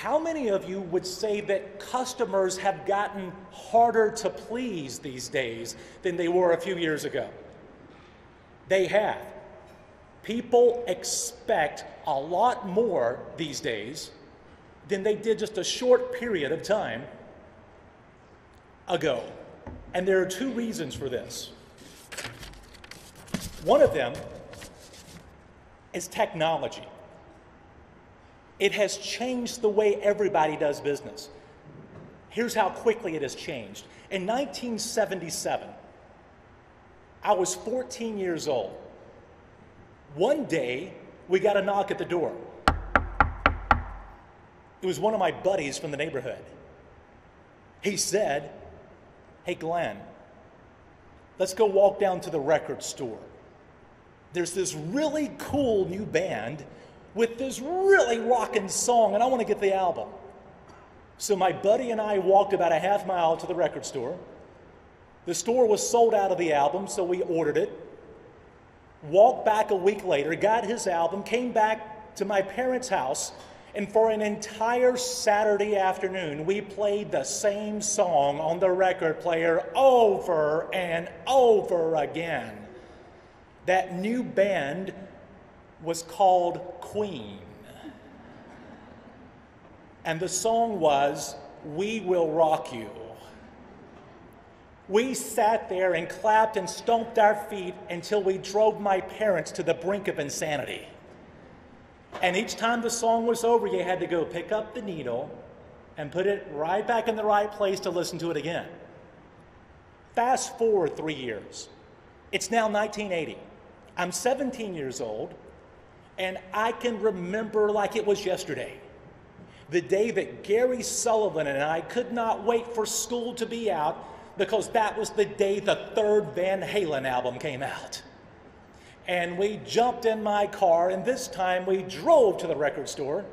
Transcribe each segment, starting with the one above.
How many of you would say that customers have gotten harder to please these days than they were a few years ago? They have. People expect a lot more these days than they did just a short period of time ago. And there are two reasons for this. One of them is technology. It has changed the way everybody does business. Here's how quickly it has changed. In 1977, I was 14 years old. One day, we got a knock at the door. It was one of my buddies from the neighborhood. He said, "Hey, Glenn, let's go walk down to the record store. There's this really cool new band with this really rockin' song, and I want to get the album." So my buddy and I walked about a half mile to the record store. The store was sold out of the album, so we ordered it. Walked back a week later, got his album, came back to my parents' house, and for an entire Saturday afternoon, we played the same song on the record player over and over again. That new band was called Queen. And the song was, "We Will Rock You." We sat there and clapped and stomped our feet until we drove my parents to the brink of insanity. And each time the song was over, you had to go pick up the needle and put it right back in the right place to listen to it again. Fast forward 3 years. It's now 1980. I'm 17 years old, and I can remember like it was yesterday. The day that Gary Sullivan and I could not wait for school to be out because that was the day the third Van Halen album came out. And we jumped in my car, and this time we drove to the record store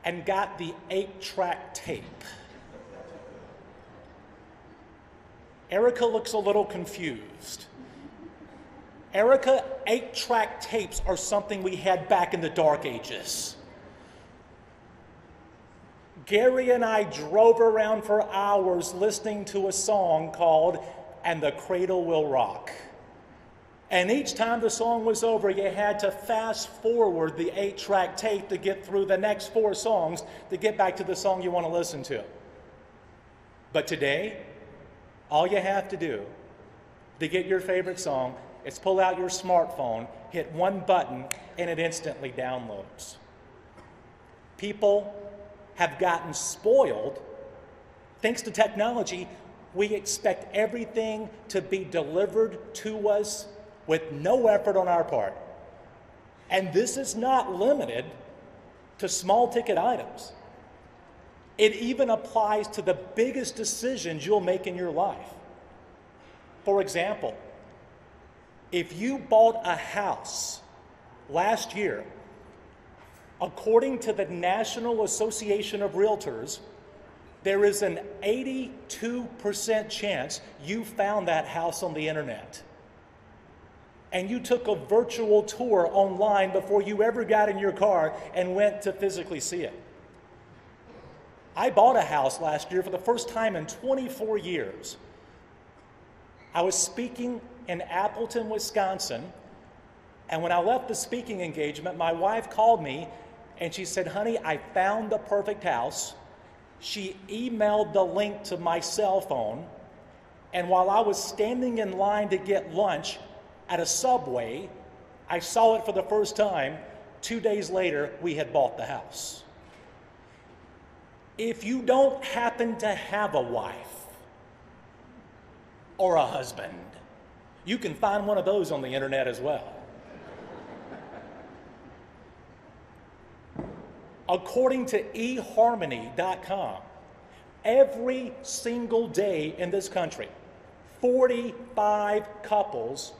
and got the 8-track tape. Erica looks a little confused. Erica, 8-track tapes are something we had back in the dark ages. Gary and I drove around for hours listening to a song called "And the Cradle Will Rock." And each time the song was over, you had to fast forward the 8-track tape to get through the next 4 songs to get back to the song you want to listen to. But today, all you have to do to get your favorite song is pull out your smartphone, hit one button, and it instantly downloads. People have gotten spoiled. Thanks to technology, we expect everything to be delivered to us with no effort on our part. And this is not limited to small ticket items. It even applies to the biggest decisions you'll make in your life. For example, if you bought a house last year, according to the National Association of Realtors, there is an 82% chance you found that house on the internet. And you took a virtual tour online before you ever got in your car and went to physically see it. I bought a house last year for the first time in 24 years. I was speaking in Appleton, Wisconsin, and when I left the speaking engagement, my wife called me and she said, "Honey, I found the perfect house." She emailed the link to my cell phone, and while I was standing in line to get lunch at a Subway, I saw it for the first time. 2 days later, we had bought the house. If you don't happen to have a wife or a husband, you can find one of those on the internet as well. According to eHarmony.com, every single day in this country, 45 couples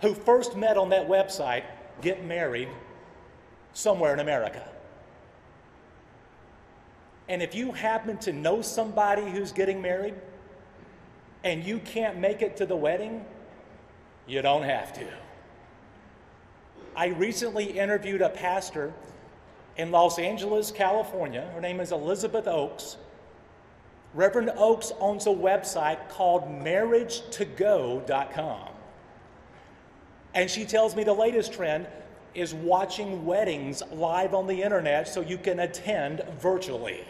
who first met on that website get married somewhere in America. And if you happen to know somebody who's getting married and you can't make it to the wedding, you don't have to. I recently interviewed a pastor in Los Angeles, California. Her name is Elizabeth Oaks. Reverend Oaks owns a website called marriagetogo.com. And she tells me the latest trend is watching weddings live on the internet so you can attend virtually.